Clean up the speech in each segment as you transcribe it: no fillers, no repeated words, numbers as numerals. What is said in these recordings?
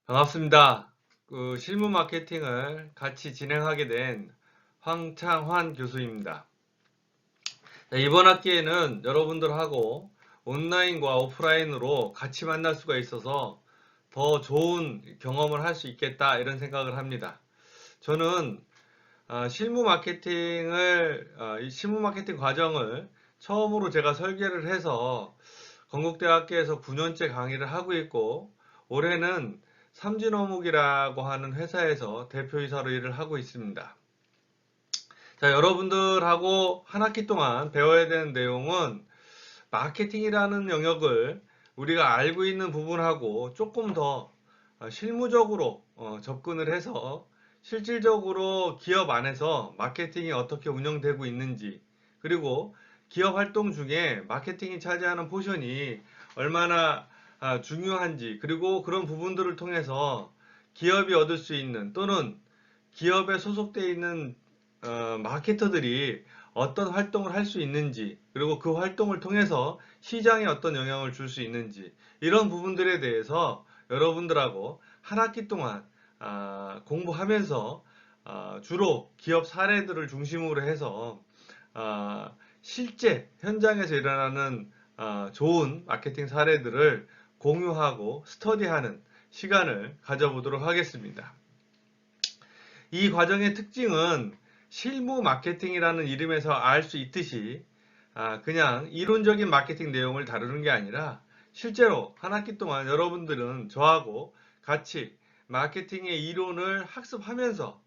반갑습니다. 실무 마케팅을 같이 진행하게 된 황창환 교수입니다. 이번 학기에는 여러분들하고 온라인과 오프라인으로 같이 만날 수가 있어서 더 좋은 경험을 할 수 있겠다 이런 생각을 합니다. 저는 이 실무 마케팅 과정을 처음으로 제가 설계를 해서 건국대학교에서 9년째 강의를 하고 있고 올해는 삼진어묵이라고 하는 회사에서 대표이사로 일을 하고 있습니다. 자, 여러분들하고 한 학기 동안 배워야 되는 내용은 마케팅이라는 영역을 우리가 알고 있는 부분하고 조금 더 실무적으로 접근을 해서 실질적으로 기업 안에서 마케팅이 어떻게 운영되고 있는지, 그리고 기업 활동 중에 마케팅이 차지하는 포션이 얼마나 중요한지, 그리고 그런 부분들을 통해서 기업이 얻을 수 있는, 또는 기업에 소속되어 있는 마케터들이 어떤 활동을 할 수 있는지, 그리고 그 활동을 통해서 시장에 어떤 영향을 줄 수 있는지, 이런 부분들에 대해서 여러분들하고 한 학기 동안 공부하면서 주로 기업 사례들을 중심으로 해서 실제 현장에서 일어나는 좋은 마케팅 사례들을 공유하고 스터디하는 시간을 가져보도록 하겠습니다. 이 과정의 특징은 실무 마케팅이라는 이름에서 알 수 있듯이 그냥 이론적인 마케팅 내용을 다루는 게 아니라 실제로 한 학기 동안 여러분들은 저하고 같이 마케팅의 이론을 학습하면서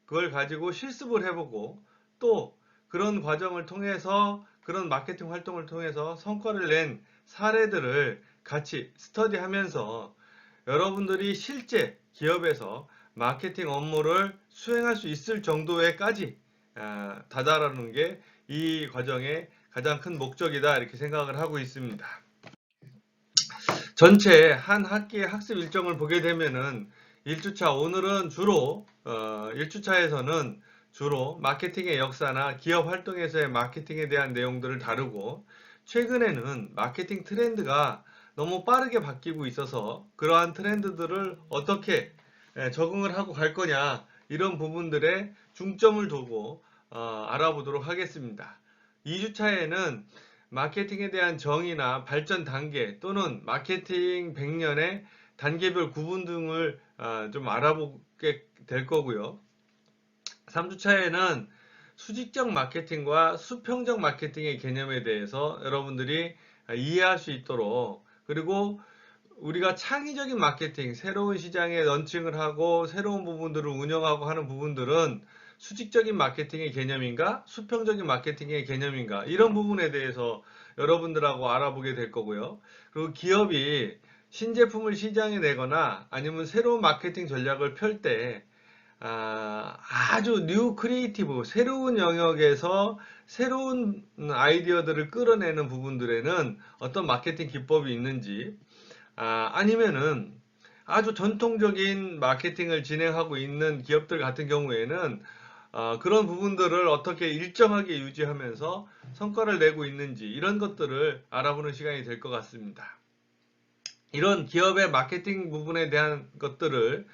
그걸 가지고 실습을 해보고, 또 그런 과정을 통해서, 그런 마케팅 활동을 통해서 성과를 낸 사례들을 같이 스터디하면서 여러분들이 실제 기업에서 마케팅 업무를 수행할 수 있을 정도에까지 다다르는 게 이 과정의 가장 큰 목적이다 이렇게 생각을 하고 있습니다. 전체 한 학기의 학습 일정을 보게 되면은 1주차, 오늘은 주로 1주차에서는 주로 마케팅의 역사나 기업 활동에서의 마케팅에 대한 내용들을 다루고, 최근에는 마케팅 트렌드가 너무 빠르게 바뀌고 있어서 그러한 트렌드들을 어떻게 적응을 하고 갈 거냐, 이런 부분들에 중점을 두고 알아보도록 하겠습니다. 2주차에는 마케팅에 대한 정의나 발전 단계, 또는 마케팅 100년의 단계별 구분 등을 좀 알아보게 될 거고요. 3주차에는 수직적 마케팅과 수평적 마케팅의 개념에 대해서 여러분들이 이해할 수 있도록, 그리고 우리가 창의적인 마케팅, 새로운 시장에 런칭을 하고 새로운 부분들을 운영하고 하는 부분들은 수직적인 마케팅의 개념인가, 수평적인 마케팅의 개념인가, 이런 부분에 대해서 여러분들하고 알아보게 될 거고요. 그리고 기업이 신제품을 시장에 내거나 아니면 새로운 마케팅 전략을 펼 때 아주 뉴 크리에이티브, 새로운 영역에서 새로운 아이디어들을 끌어내는 부분들에는 어떤 마케팅 기법이 있는지, 아니면은 아주 전통적인 마케팅을 진행하고 있는 기업들 같은 경우에는 그런 부분들을 어떻게 일정하게 유지하면서 성과를 내고 있는지, 이런 것들을 알아보는 시간이 될 것 같습니다. 이런 기업의 마케팅 부분에 대한 것들을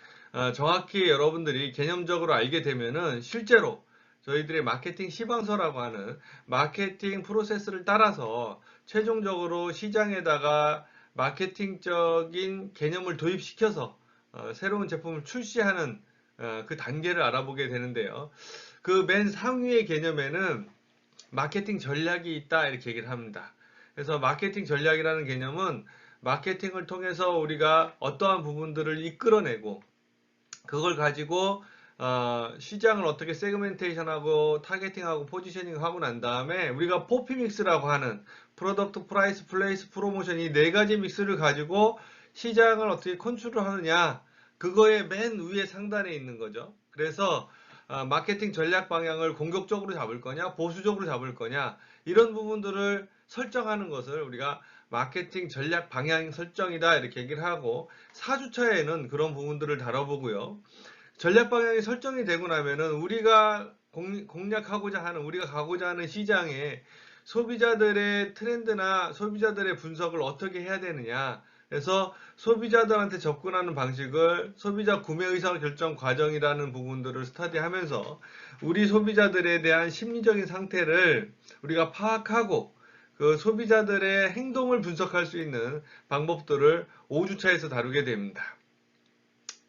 정확히 여러분들이 개념적으로 알게 되면은 실제로 저희들의 마케팅 시방서라고 하는 마케팅 프로세스를 따라서 최종적으로 시장에다가 마케팅적인 개념을 도입시켜서 새로운 제품을 출시하는 그 단계를 알아보게 되는데요. 그 맨 상위의 개념에는 마케팅 전략이 있다 이렇게 얘기를 합니다. 그래서 마케팅 전략이라는 개념은 마케팅을 통해서 우리가 어떠한 부분들을 이끌어내고, 그걸 가지고 시장을 어떻게 세그멘테이션하고 타겟팅하고 포지셔닝하고 난 다음에 우리가 포피 믹스라고 하는 프로덕트, 프라이스, 플레이스, 프로모션, 이 네 가지 믹스를 가지고 시장을 어떻게 컨트롤 하느냐, 그거의 맨 위에 상단에 있는 거죠. 그래서 마케팅 전략 방향을 공격적으로 잡을 거냐, 보수적으로 잡을 거냐, 이런 부분들을 설정하는 것을 우리가 마케팅 전략 방향 설정이다 이렇게 얘기를 하고, 4주차에는 그런 부분들을 다뤄보고요. 전략 방향이 설정이 되고 나면은 우리가 공략하고자 하는, 우리가 가고자 하는 시장에 소비자들의 트렌드나 소비자들의 분석을 어떻게 해야 되느냐, 그래서 소비자들한테 접근하는 방식을 소비자 구매 의사 결정 과정이라는 부분들을 스터디하면서 우리 소비자들에 대한 심리적인 상태를 우리가 파악하고 그 소비자들의 행동을 분석할 수 있는 방법들을 5주차에서 다루게 됩니다.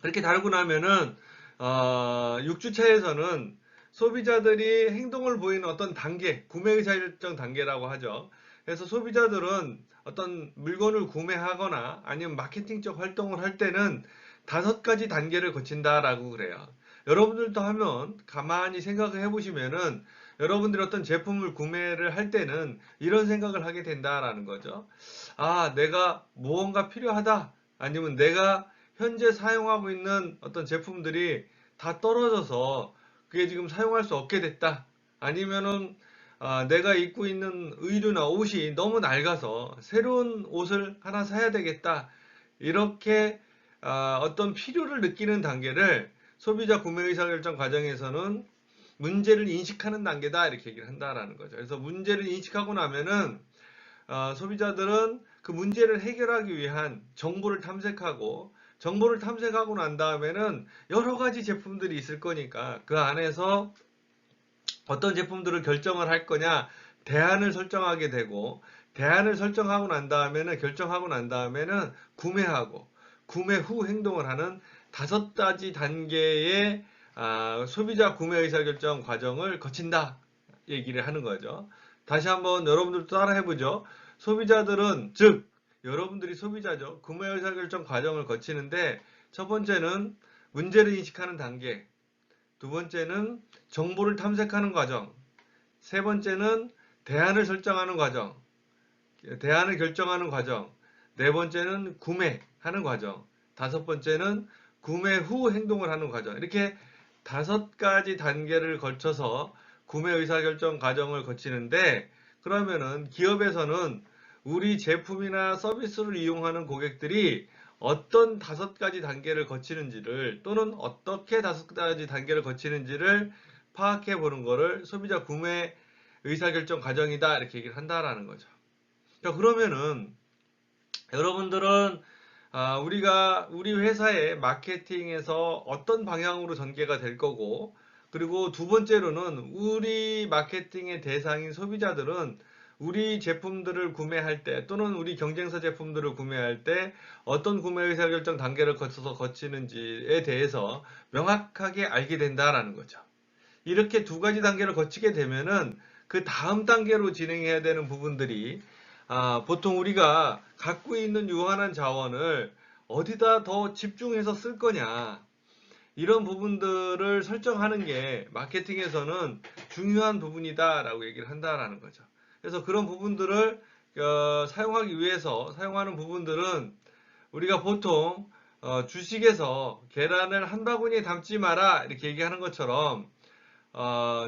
그렇게 다루고 나면은 6주차에서는 소비자들이 행동을 보이는 어떤 단계, 구매 의사결정 단계라고 하죠. 그래서 소비자들은 어떤 물건을 구매하거나 아니면 마케팅적 활동을 할 때는 5가지 단계를 거친다라고 그래요. 여러분들도 하면 가만히 생각을 해보시면은 여러분들이 어떤 제품을 구매를 할 때는 이런 생각을 하게 된다라는 거죠. 아, 내가 무언가 필요하다. 아니면 내가 현재 사용하고 있는 어떤 제품들이 다 떨어져서 그게 지금 사용할 수 없게 됐다. 아니면은 내가 입고 있는 의류나 옷이 너무 낡아서 새로운 옷을 하나 사야 되겠다. 이렇게 어떤 필요를 느끼는 단계를 소비자 구매 의사결정 과정에서는 문제를 인식하는 단계다 이렇게 얘기를 한다라는 거죠. 그래서 문제를 인식하고 나면은 소비자들은 그 문제를 해결하기 위한 정보를 탐색하고 정보를 탐색하고 난 다음에는 여러 가지 제품들이 있을 거니까 그 안에서 어떤 제품들을 결정을 할 거냐 대안을 설정하게 되고 대안을 설정하고 난 다음에는 결정하고 난 다음에는 구매하고 구매 후 행동을 하는 5가지 단계의 소비자 구매 의사결정 과정을 거친다 얘기를 하는 거죠. 다시 한번 여러분들도 따라 해보죠. 소비자들은 즉 여러분들이 소비자죠. 구매 의사결정 과정을 거치는데 첫 번째는 문제를 인식하는 단계, 두 번째는 정보를 탐색하는 과정, 세 번째는 대안을 설정하는 과정, 대안을 결정하는 과정, 네 번째는 구매하는 과정, 다섯 번째는 구매 후 행동을 하는 과정. 이렇게 5가지 단계를 거쳐서 구매 의사결정 과정을 거치는데 그러면은 기업에서는 우리 제품이나 서비스를 이용하는 고객들이 어떤 5가지 단계를 거치는지를 또는 어떻게 5가지 단계를 거치는지를 파악해 보는 거를 소비자 구매 의사결정 과정이다 이렇게 얘기를 한다라는 거죠. 자, 그러면은 여러분들은 우리가 우리 회사의 마케팅에서 어떤 방향으로 전개가 될 거고 그리고 두 번째로는 우리 마케팅의 대상인 소비자들은 우리 제품들을 구매할 때 또는 우리 경쟁사 제품들을 구매할 때 어떤 구매 의사결정 단계를 거쳐서 거치는지에 대해서 명확하게 알게 된다라는 거죠. 이렇게 2가지 단계를 거치게 되면은 그 다음 단계로 진행해야 되는 부분들이 보통 우리가 갖고 있는 유한한 자원을 어디다 더 집중해서 쓸 거냐 이런 부분들을 설정하는 게 마케팅에서는 중요한 부분이다라고 얘기를 한다라는 거죠. 그래서 그런 부분들을 사용하기 위해서 사용하는 부분들은 우리가 보통 주식에서 계란을 한 바구니에 담지 마라 이렇게 얘기하는 것처럼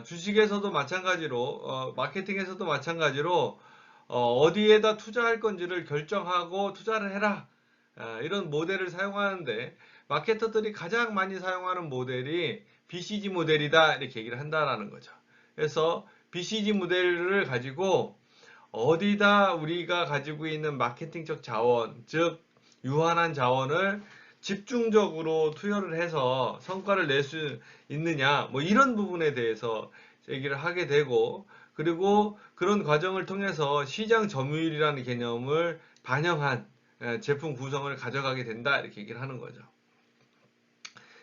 주식에서도 마찬가지로 마케팅에서도 마찬가지로 어디에다 투자할 건지를 결정하고 투자를 해라. 이런 모델을 사용하는데 마케터들이 가장 많이 사용하는 모델이 BCG 모델이다 이렇게 얘기를 한다라는 거죠. 그래서 BCG 모델을 가지고 어디다 우리가 가지고 있는 마케팅적 자원, 즉 유한한 자원을 집중적으로 투여를 해서 성과를 낼 수 있느냐, 뭐 이런 부분에 대해서 얘기를 하게 되고, 그리고 그런 과정을 통해서 시장 점유율이라는 개념을 반영한 제품 구성을 가져가게 된다 이렇게 얘기를 하는 거죠.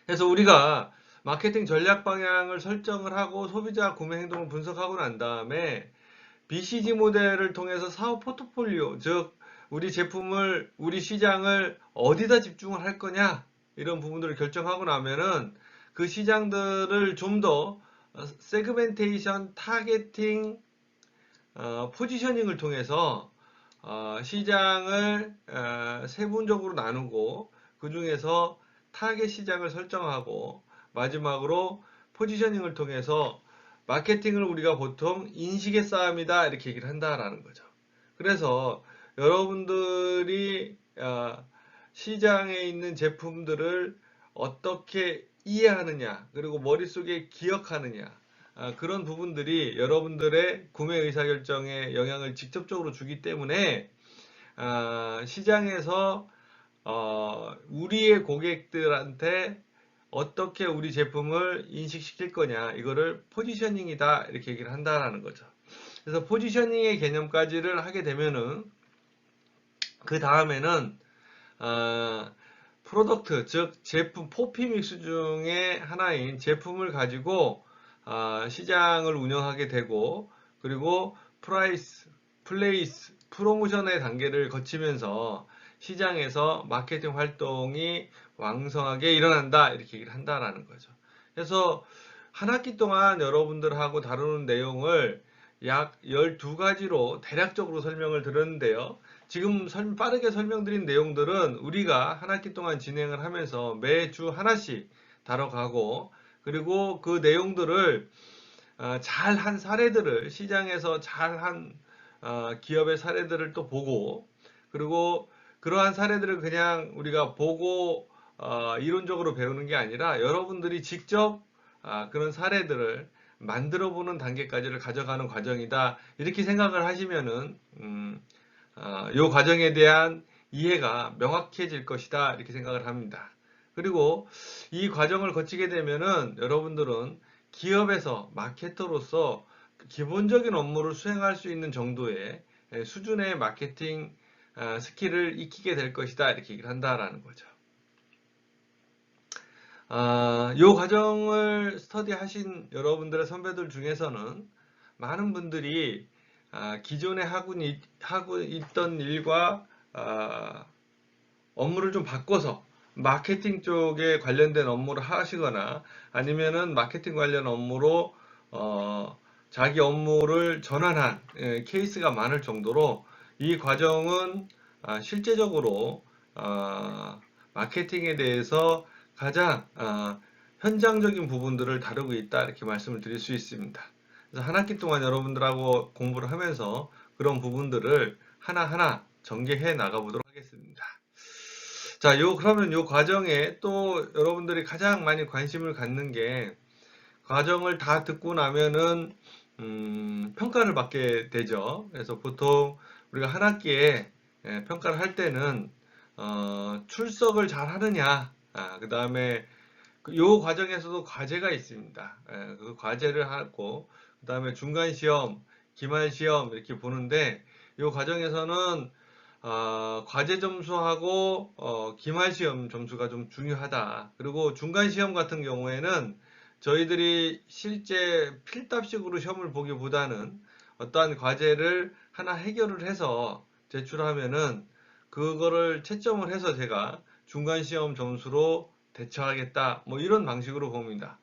그래서 우리가 마케팅 전략 방향을 설정을 하고 소비자 구매 행동을 분석하고 난 다음에 BCG 모델을 통해서 사업 포트폴리오, 즉 우리 제품을 우리 시장을 어디다 집중을 할 거냐 이런 부분들을 결정하고 나면은 그 시장들을 좀 더 세그멘테이션, 타겟팅, 포지셔닝을 통해서 시장을 세분적으로 나누고 그 중에서 타겟 시장을 설정하고 마지막으로 포지셔닝을 통해서 마케팅을 우리가 보통 인식의 싸움이다 이렇게 얘기를 한다라는 거죠. 그래서 여러분들이 시장에 있는 제품들을 어떻게 이해하느냐 그리고 머릿속에 기억하느냐 그런 부분들이 여러분들의 구매 의사결정에 영향을 직접적으로 주기 때문에 시장에서 우리의 고객들한테 어떻게 우리 제품을 인식시킬 거냐, 이거를 포지셔닝이다 이렇게 얘기를 한다라는 거죠. 그래서 포지셔닝의 개념까지를 하게 되면은 그 다음에는 프로덕트, 즉 제품 포피 믹스 중에 하나인 제품을 가지고 시장을 운영하게 되고, 그리고 프라이스, 플레이스, 프로모션의 단계를 거치면서 시장에서 마케팅 활동이 왕성하게 일어난다 이렇게 얘기를 한다라는 거죠. 그래서 한 학기 동안 여러분들하고 다루는 내용을 약 12가지로 대략적으로 설명을 드렸는데요. 지금 빠르게 설명드린 내용들은 우리가 한 학기 동안 진행을 하면서 매주 하나씩 다뤄가고, 그리고 그 내용들을 잘한 사례들을, 시장에서 잘한 기업의 사례들을 또 보고, 그리고 그러한 사례들을 그냥 우리가 보고 이론적으로 배우는 게 아니라 여러분들이 직접 그런 사례들을 만들어 보는 단계까지를 가져가는 과정이다 이렇게 생각을 하시면은 이 과정에 대한 이해가 명확해질 것이다 이렇게 생각을 합니다. 그리고 이 과정을 거치게 되면은 여러분들은 기업에서 마케터로서 기본적인 업무를 수행할 수 있는 정도의 수준의 마케팅 스킬을 익히게 될 것이다 이렇게 얘기를 한다라는 거죠. 이 과정을 스터디하신 여러분들의 선배들 중에서는 많은 분들이 기존에 하고 있던 일과 업무를 좀 바꿔서 마케팅 쪽에 관련된 업무를 하시거나, 아니면은 마케팅 관련 업무로 자기 업무를 전환한 케이스가 많을 정도로 이 과정은 실제적으로 마케팅에 대해서 가장 현장적인 부분들을 다루고 있다 이렇게 말씀을 드릴 수 있습니다. 그래서 한 학기 동안 여러분들하고 공부를 하면서 그런 부분들을 하나하나 전개해 나가보도록 하겠습니다. 자, 그러면 요 과정에 또 여러분들이 가장 많이 관심을 갖는 게, 과정을 다 듣고 나면은 평가를 받게 되죠. 그래서 보통 우리가 한 학기에 평가를 할 때는 출석을 잘 하느냐, 그 다음에 요 과정에서도 과제가 있습니다. 그 과제를 하고, 그 다음에 중간 시험, 기말 시험 이렇게 보는데, 요 과정에서는 과제 점수하고 기말 시험 점수가 좀 중요하다. 그리고 중간 시험 같은 경우에는 저희들이 실제 필답식으로 시험을 보기보다는 어떠한 과제를 하나 해결을 해서 제출하면은 그거를 채점을 해서 제가 중간 시험 점수로 대처하겠다, 뭐 이런 방식으로 봅니다.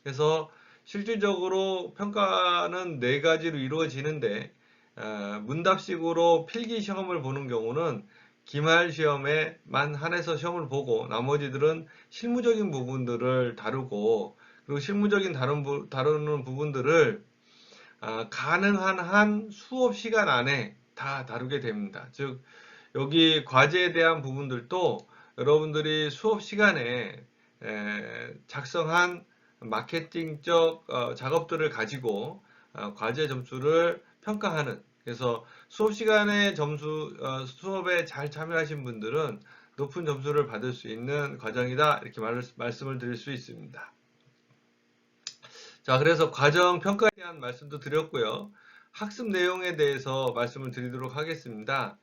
그래서 실질적으로 평가는 4가지로 이루어지는데, 문답식으로 필기 시험을 보는 경우는 기말 시험에만 한해서 시험을 보고, 나머지들은 실무적인 부분들을 다루고, 그리고 실무적인 다루는 부분들을 가능한 한 수업 시간 안에 다 다루게 됩니다. 즉, 여기 과제에 대한 부분들도 여러분들이 수업 시간에 작성한 마케팅적 작업들을 가지고 과제 점수를 평가하는, 그래서 수업 시간에 수업에 잘 참여하신 분들은 높은 점수를 받을 수 있는 과정이다 이렇게 말씀을 드릴 수 있습니다. 자, 그래서 과정 평가에 대한 말씀도 드렸고요. 학습 내용에 대해서 말씀을 드리도록 하겠습니다.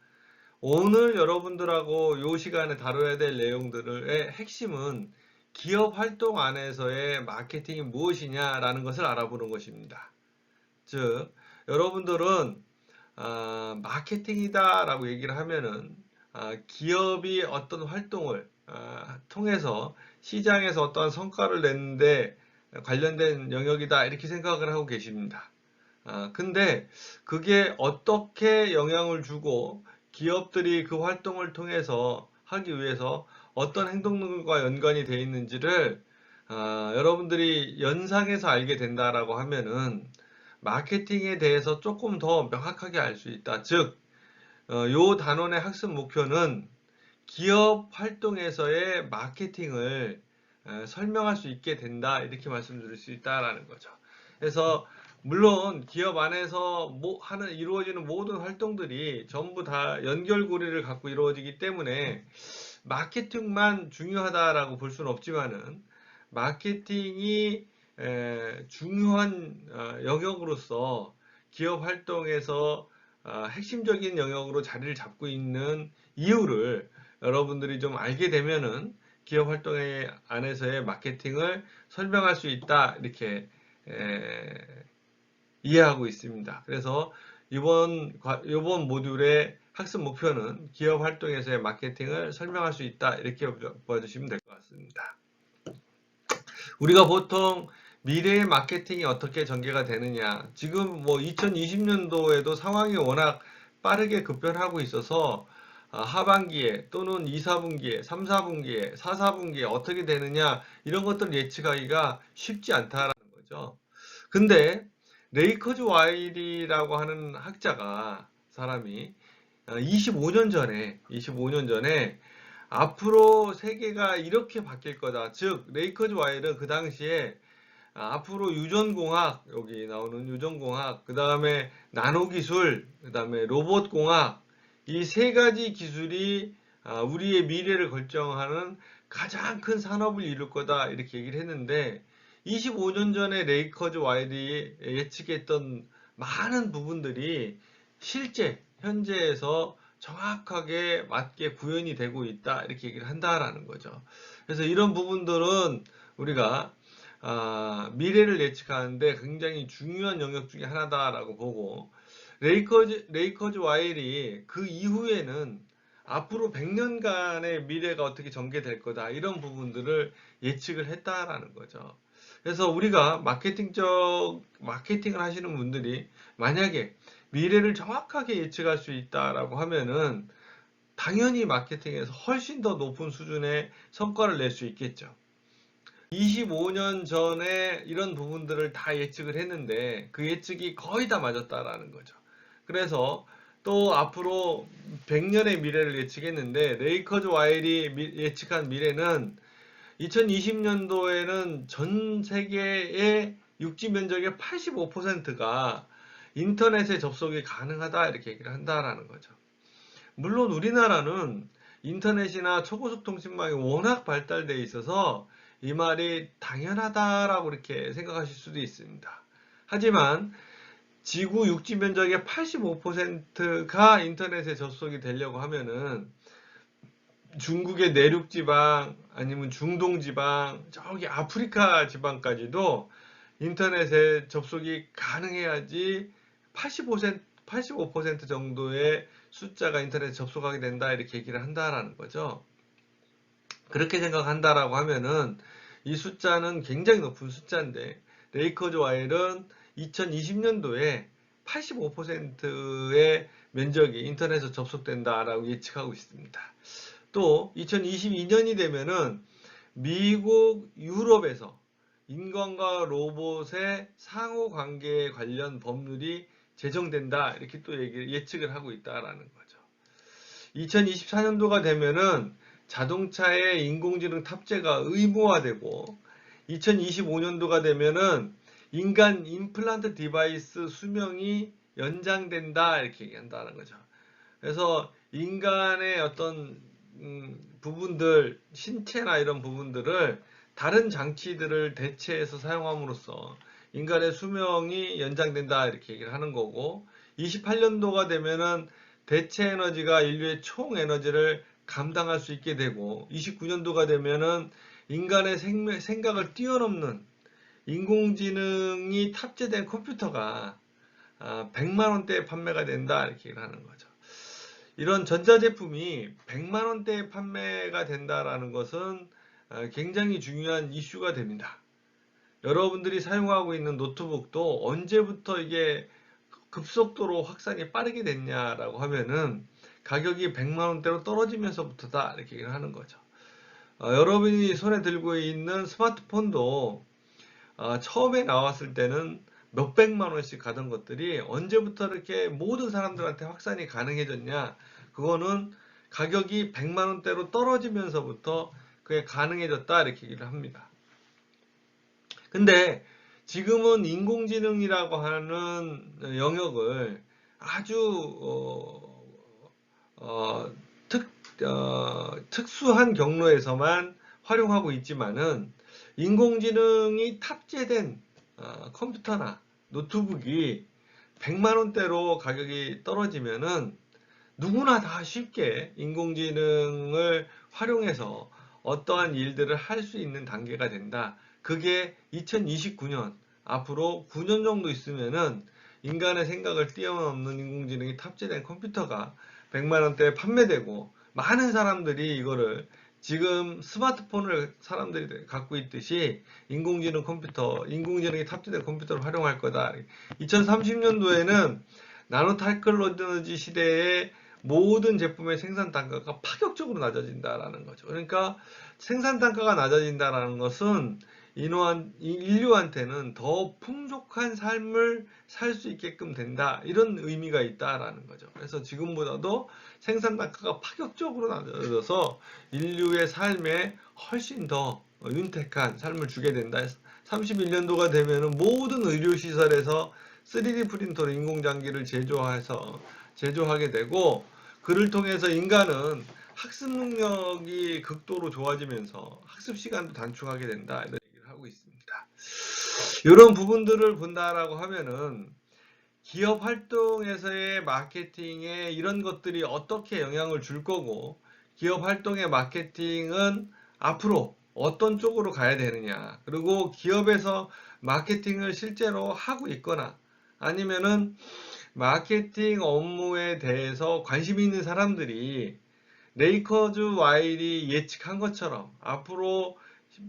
오늘 여러분들하고 이 시간에 다뤄야 될 내용들의 핵심은 기업 활동 안에서의 마케팅이 무엇이냐라는 것을 알아보는 것입니다. 즉, 여러분들은 마케팅이다 라고 얘기를 하면은 기업이 어떤 활동을 통해서 시장에서 어떠한 성과를 내는데 관련된 영역이다 이렇게 생각을 하고 계십니다. 근데 그게 어떻게 영향을 주고 기업들이 그 활동을 통해서 하기 위해서 어떤 행동과 연관이 되어 있는지를 여러분들이 연상해서 알게 된다라고 하면은 마케팅에 대해서 조금 더 명확하게 알 수 있다. 즉, 요 단원의 학습 목표는 기업 활동에서의 마케팅을 설명할 수 있게 된다. 이렇게 말씀드릴 수 있다라는 거죠. 그래서 물론 기업 안에서 이루어지는 모든 활동들이 전부 다 연결고리를 갖고 이루어지기 때문에 마케팅만 중요하다라고 볼 수는 없지만은 마케팅이 중요한 영역으로서 기업 활동에서 핵심적인 영역으로 자리를 잡고 있는 이유를 여러분들이 좀 알게 되면은 기업 활동의 안에서의 마케팅을 설명할 수 있다 이렇게 이해하고 있습니다. 그래서 이번 모듈의 학습 목표는 기업 활동에서의 마케팅을 설명할 수 있다 이렇게 봐주시면 될 것 같습니다. 우리가 보통 미래의 마케팅이 어떻게 전개가 되느냐, 지금 뭐 2020년도에도 상황이 워낙 빠르게 급변하고 있어서 하반기에 또는 2, 4분기에, 3, 4분기에, 4, 4분기에 어떻게 되느냐 이런 것들 예측하기가 쉽지 않다라는 거죠. 근데 레이커즈 와일이라고 하는 사람이 25년 전에 앞으로 세계가 이렇게 바뀔 거다. 즉 레이커즈 와일은 그 당시에 앞으로 유전공학, 여기 나오는 유전공학, 그 다음에 나노기술, 그 다음에 로봇공학, 이 세 가지 기술이 우리의 미래를 결정하는 가장 큰 산업을 이룰 거다 이렇게 얘기를 했는데 25년 전에 레이커즈 와일이 예측했던 많은 부분들이 실제 현재에서 정확하게 맞게 구현이 되고 있다 이렇게 얘기를 한다라는 거죠. 그래서 이런 부분들은 우리가 미래를 예측하는데 굉장히 중요한 영역 중에 하나다라고 보고 레이커즈 와일이 그 이후에는 앞으로 100년간의 미래가 어떻게 전개될 거다 이런 부분들을 예측을 했다라는 거죠. 그래서 우리가 마케팅을 하시는 분들이 만약에 미래를 정확하게 예측할 수 있다라고 하면은 당연히 마케팅에서 훨씬 더 높은 수준의 성과를 낼 수 있겠죠. 25년 전에 이런 부분들을 다 예측을 했는데 그 예측이 거의 다 맞았다라는 거죠. 그래서 또 앞으로 100년의 미래를 예측했는데 레이커즈 와일이 예측한 미래는 2020년도에는 전 세계의 육지 면적의 85%가 인터넷에 접속이 가능하다 이렇게 얘기를 한다라는 거죠. 물론 우리나라는 인터넷이나 초고속 통신망이 워낙 발달되어 있어서 이 말이 당연하다라고 이렇게 생각하실 수도 있습니다. 하지만 지구 육지 면적의 85%가 인터넷에 접속이 되려고 하면은 중국의 내륙 지방 아니면 중동 지방 저기 아프리카 지방까지도 인터넷에 접속이 가능해야지 85% 정도의 숫자가 인터넷에 접속하게 된다 이렇게 얘기를 한다라는 거죠. 그렇게 생각한다라고 하면은 이 숫자는 굉장히 높은 숫자인데 레이커즈 와일은 2020년도에 85%의 면적이 인터넷에 접속된다라고 예측하고 있습니다. 또 2022년이 되면은 미국, 유럽에서 인간과 로봇의 상호 관계에 관련 법률이 제정된다 이렇게 또 예측을 하고 있다라는 거죠. 2024년도가 되면은 자동차에 인공지능 탑재가 의무화되고 2025년도가 되면은 인간 임플란트 디바이스 수명이 연장된다 이렇게 얘기한다는 거죠. 그래서 인간의 어떤 부분들, 신체나 이런 부분들을 다른 장치들을 대체해서 사용함으로써 인간의 수명이 연장된다 이렇게 얘기를 하는 거고 28년도가 되면은 대체 에너지가 인류의 총 에너지를 감당할 수 있게 되고 29년도가 되면은 인간의 생각을 뛰어넘는 인공지능이 탑재된 컴퓨터가 100만 원대에 판매가 된다 이렇게 얘기를 하는 거죠. 이런 전자제품이 100만 원대에 판매가 된다라는 것은 굉장히 중요한 이슈가 됩니다. 여러분들이 사용하고 있는 노트북도 언제부터 이게 급속도로 확산이 빠르게 됐냐라고 하면은 가격이 100만 원대로 떨어지면서부터다 이렇게 얘기를 하는 거죠. 여러분이 손에 들고 있는 스마트폰도 처음에 나왔을 때는 몇백만 원씩 가던 것들이 언제부터 이렇게 모든 사람들한테 확산이 가능해졌냐? 그거는 가격이 100만 원대로 떨어지면서부터 그게 가능해졌다 이렇게 얘기를 합니다. 근데 지금은 인공지능이라고 하는 영역을 아주 특수한 경로에서만 활용하고 있지만은 인공지능이 탑재된 컴퓨터나 노트북이 100만 원대로 가격이 떨어지면은 누구나 다 쉽게 인공지능을 활용해서 어떠한 일들을 할 수 있는 단계가 된다. 그게 2029년, 앞으로 9년 정도 있으면은 인간의 생각을 뛰어넘는 인공지능이 탑재된 컴퓨터가 100만 원대에 판매되고 많은 사람들이 이거를 지금 스마트폰을 사람들이 갖고 있듯이 인공지능 컴퓨터, 인공지능이 탑재된 컴퓨터를 활용할 거다. 2030년도에는 나노 테크놀로지 시대에 모든 제품의 생산 단가가 파격적으로 낮아진다라는 거죠. 그러니까 생산 단가가 낮아진다라는 것은 인류한테는 더 풍족한 삶을 살 수 있게끔 된다. 이런 의미가 있다라는 거죠. 그래서 지금보다도 생산 단가가 파격적으로 낮아져서 인류의 삶에 훨씬 더 윤택한 삶을 주게 된다. 31년도가 되면 모든 의료시설에서 3D 프린터로 인공장기를 제조하게 되고, 그를 통해서 인간은 학습 능력이 극도로 좋아지면서 학습 시간도 단축하게 된다. 이런 얘기를 하고 있습니다. 이런 부분들을 본다라고 하면은 기업 활동에서의 마케팅에 이런 것들이 어떻게 영향을 줄 거고, 기업 활동의 마케팅은 앞으로 어떤 쪽으로 가야 되느냐, 그리고 기업에서 마케팅을 실제로 하고 있거나 아니면은 마케팅 업무에 대해서 관심 있는 사람들이 레이커즈 와일이 예측한 것처럼 앞으로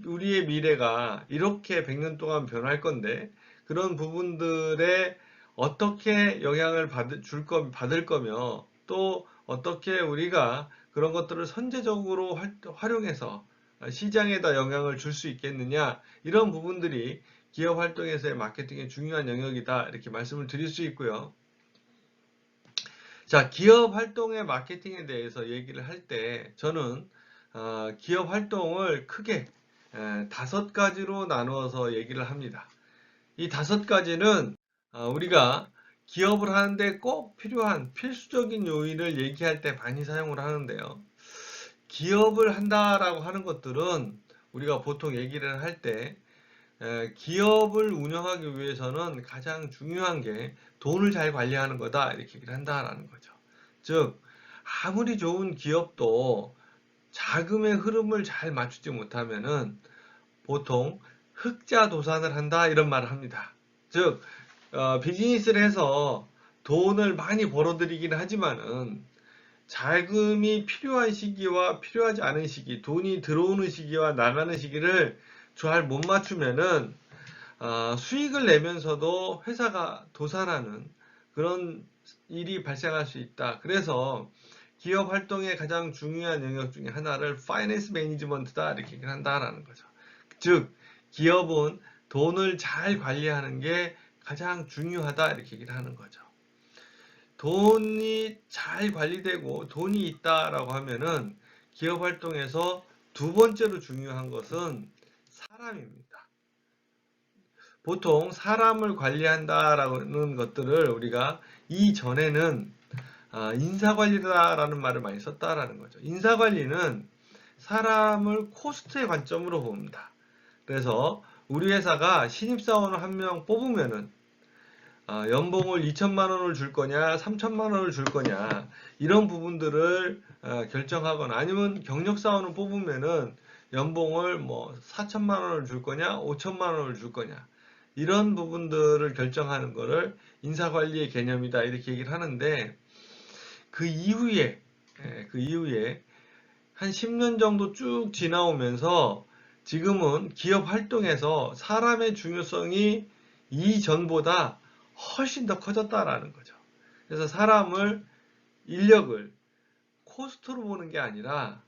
우리의 미래가 이렇게 100년 동안 변할 건데, 그런 부분들에 어떻게 영향을 받을 거며, 또 어떻게 우리가 그런 것들을 선제적으로 활용해서 시장에다 영향을 줄 수 있겠느냐, 이런 부분들이 기업 활동에서의 마케팅의 중요한 영역이다, 이렇게 말씀을 드릴 수 있고요. 자, 기업 활동의 마케팅에 대해서 얘기를 할 때 저는 기업 활동을 크게 5가지로 나누어서 얘기를 합니다. 이 5가지는 우리가 기업을 하는데 꼭 필요한 필수적인 요인을 얘기할 때 많이 사용을 하는데요. 기업을 한다라고 하는 것들은 우리가 보통 얘기를 할 때 기업을 운영하기 위해서는 가장 중요한 게 돈을 잘 관리하는 거다, 이렇게 얘기를 한다라는 거죠. 즉, 아무리 좋은 기업도 자금의 흐름을 잘 맞추지 못하면은 보통 흑자 도산을 한다, 이런 말을 합니다. 즉, 비즈니스를 해서 돈을 많이 벌어들이긴 하지만은 자금이 필요한 시기와 필요하지 않은 시기, 돈이 들어오는 시기와 나가는 시기를 잘 못 맞추면은 수익을 내면서도 회사가 도산하는 그런 일이 발생할 수 있다. 그래서 기업 활동의 가장 중요한 영역 중에 하나를 파이낸스 매니지먼트다, 이렇게 얘기를 한다라는 거죠. 즉, 기업은 돈을 잘 관리하는 게 가장 중요하다, 이렇게 얘기를 하는 거죠. 돈이 잘 관리되고 돈이 있다라고 하면은 기업 활동에서 두 번째로 중요한 것은 사람입니다. 보통 사람을 관리한다라는 것들을 우리가 이전에는 인사관리다라는 말을 많이 썼다라는 거죠. 인사관리는 사람을 코스트의 관점으로 봅니다. 그래서 우리 회사가 신입사원을 한 명 뽑으면은 연봉을 2천만 원을 줄 거냐, 3천만 원을 줄 거냐, 이런 부분들을 결정하거나, 아니면 경력사원을 뽑으면은 연봉을 뭐 4천만 원을 줄 거냐, 5천만 원을 줄 거냐, 이런 부분들을 결정하는 거를 인사관리의 개념이다, 이렇게 얘기를 하는데, 그 이후에 한 10년 정도 쭉 지나오면서 지금은 기업 활동에서 사람의 중요성이 이전보다 훨씬 더 커졌다라는 거죠. 그래서 인력을 코스트로 보는 게 아니라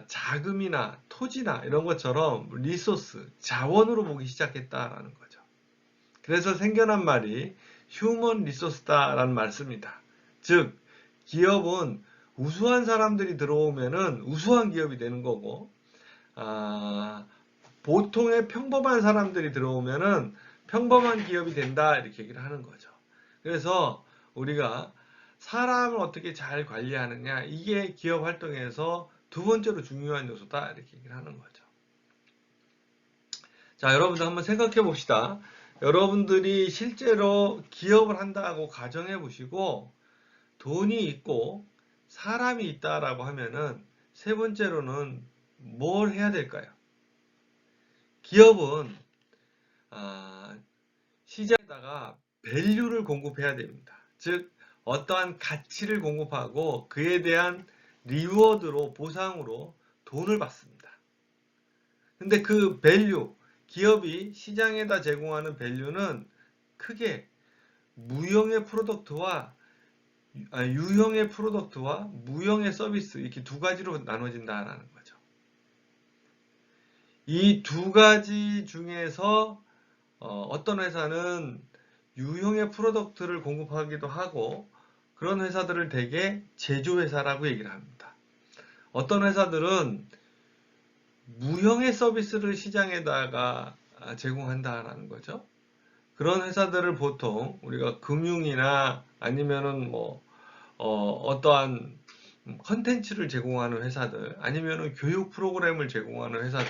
자금이나 토지나 이런 것처럼 리소스, 자원으로 보기 시작했다라는 거죠. 그래서 생겨난 말이 휴먼 리소스다라는 말 씁니다. 즉, 기업은 우수한 사람들이 들어오면은 우수한 기업이 되는 거고, 보통의 평범한 사람들이 들어오면은 평범한 기업이 된다, 이렇게 얘기를 하는 거죠. 그래서 우리가 사람을 어떻게 잘 관리하느냐, 이게 기업 활동에서 두 번째로 중요한 요소다, 이렇게 얘기를 하는 거죠. 자, 여러분들 한번 생각해 봅시다. 여러분들이 실제로 기업을 한다고 가정해 보시고 돈이 있고 사람이 있다라고 하면은 세 번째로는 뭘 해야 될까요? 기업은 시장에다가 밸류를 공급해야 됩니다. 즉 어떠한 가치를 공급하고 그에 대한 리워드로, 보상으로 돈을 받습니다. 근데 그 밸류, 기업이 시장에다 제공하는 밸류는 크게 무형의 프로덕트와 유형의 프로덕트와 무형의 서비스, 이렇게 두 가지로 나눠진다는 거죠. 이 두 가지 중에서 어떤 회사는 유형의 프로덕트를 공급하기도 하고, 그런 회사들을 대개 제조회사라고 얘기를 합니다. 어떤 회사들은 무형의 서비스를 시장에다가 제공한다라는 거죠. 그런 회사들을 보통 우리가 금융이나 아니면은 어떠한 컨텐츠를 제공하는 회사들, 아니면은 교육 프로그램을 제공하는 회사들,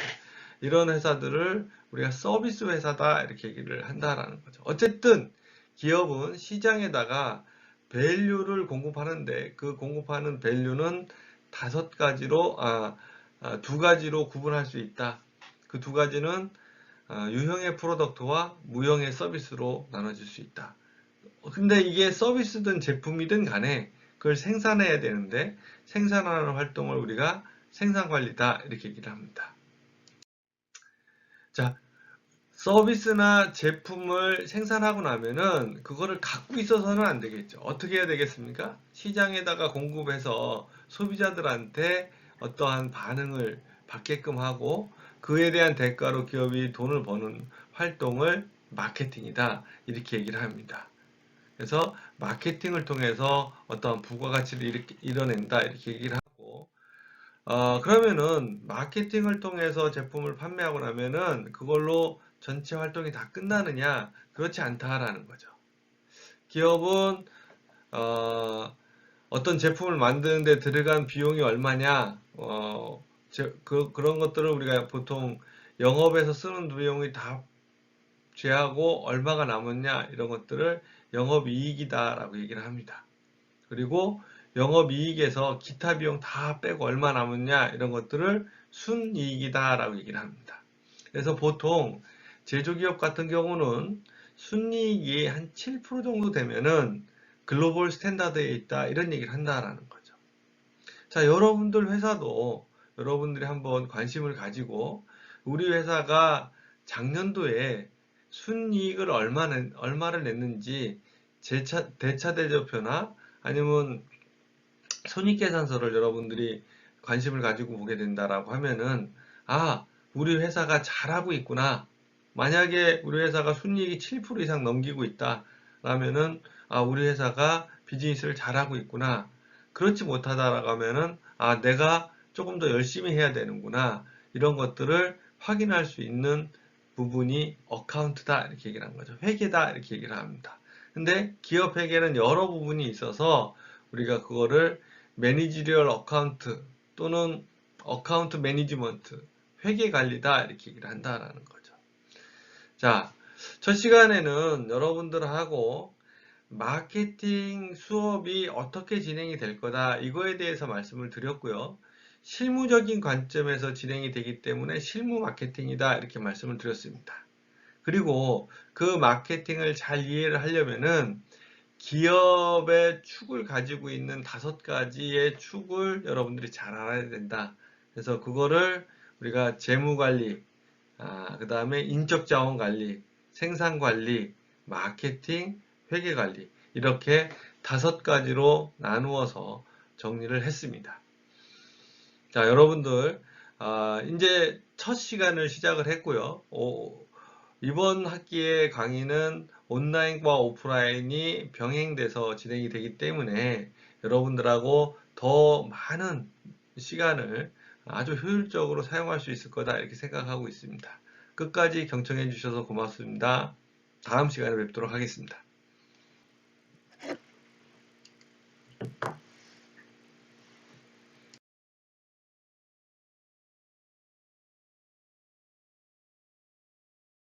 이런 회사들을 우리가 서비스 회사다, 이렇게 얘기를 한다라는 거죠. 어쨌든 기업은 시장에다가 밸류를 공급하는데, 그 공급하는 밸류는 두 가지로 구분할 수 있다. 그 두 가지는 유형의 프로덕트와 무형의 서비스로 나눠질 수 있다. 근데 이게 서비스든 제품이든 간에 그걸 생산해야 되는데, 생산하는 활동을 우리가 생산관리다, 이렇게 얘기를 합니다. 자, 서비스나 제품을 생산하고 나면은 그거를 갖고 있어서는 안 되겠죠. 어떻게 해야 되겠습니까? 시장에다가 공급해서 소비자들한테 어떠한 반응을 받게끔 하고, 그에 대한 대가로 기업이 돈을 버는 활동을 마케팅이다, 이렇게 얘기를 합니다. 그래서 마케팅을 통해서 어떤 부가가치를 이뤄낸다, 이렇게 얘기를 하고, 그러면은 마케팅을 통해서 제품을 판매하고 나면은 그걸로 전체 활동이 다 끝나느냐? 그렇지 않다라는 거죠. 기업은 어떤 제품을 만드는데 들어간 비용이 얼마냐? 그런 것들을 우리가 보통 영업에서 쓰는 비용이 다 제하고 얼마가 남았냐, 이런 것들을 영업이익이다라고 얘기를 합니다. 그리고 영업이익에서 기타 비용 다 빼고 얼마 남았냐, 이런 것들을 순이익이다라고 얘기를 합니다. 그래서 보통 제조기업 같은 경우는 순이익이 한 7% 정도 되면은 글로벌 스탠다드에 있다, 이런 얘기를 한다라는 거죠. 자, 여러분들 회사도 여러분들이 한번 관심을 가지고 우리 회사가 작년도에 순이익을 얼마를 냈는지 대차대조표나 아니면 손익계산서를 여러분들이 관심을 가지고 보게 된다라고 하면은, 우리 회사가 잘하고 있구나. 만약에 우리 회사가 순이익이 7% 이상 넘기고 있다 라면은, 우리 회사가 비즈니스를 잘하고 있구나. 그렇지 못하다라고 하면은, 내가 조금 더 열심히 해야 되는구나. 이런 것들을 확인할 수 있는 부분이 어카운트다, 이렇게 얘기를 한 거죠. 회계다, 이렇게 얘기를 합니다. 근데 기업 회계는 여러 부분이 있어서 우리가 그거를 매니지리얼 어카운트 또는 어카운트 매니지먼트, 회계 관리다, 이렇게 얘기를 한다라는 거죠. 자, 첫 시간에는 여러분들하고 마케팅 수업이 어떻게 진행이 될 거다, 이거에 대해서 말씀을 드렸고요. 실무적인 관점에서 진행이 되기 때문에 실무 마케팅이다, 이렇게 말씀을 드렸습니다. 그리고 그 마케팅을 잘 이해를 하려면은 기업의 축을 가지고 있는 5가지의 축을 여러분들이 잘 알아야 된다. 그래서 그거를 우리가 재무관리, 그 다음에 인적자원관리, 생산관리, 마케팅, 회계관리, 이렇게 5가지로 나누어서 정리를 했습니다. 자, 여러분들 이제 첫 시간을 시작을 했고요. 이번 학기의 강의는 온라인과 오프라인이 병행돼서 진행이 되기 때문에 여러분들하고 더 많은 시간을 아주 효율적으로 사용할 수 있을 거다, 이렇게 생각하고 있습니다. 끝까지 경청해 주셔서 고맙습니다. 다음 시간에 뵙도록 하겠습니다.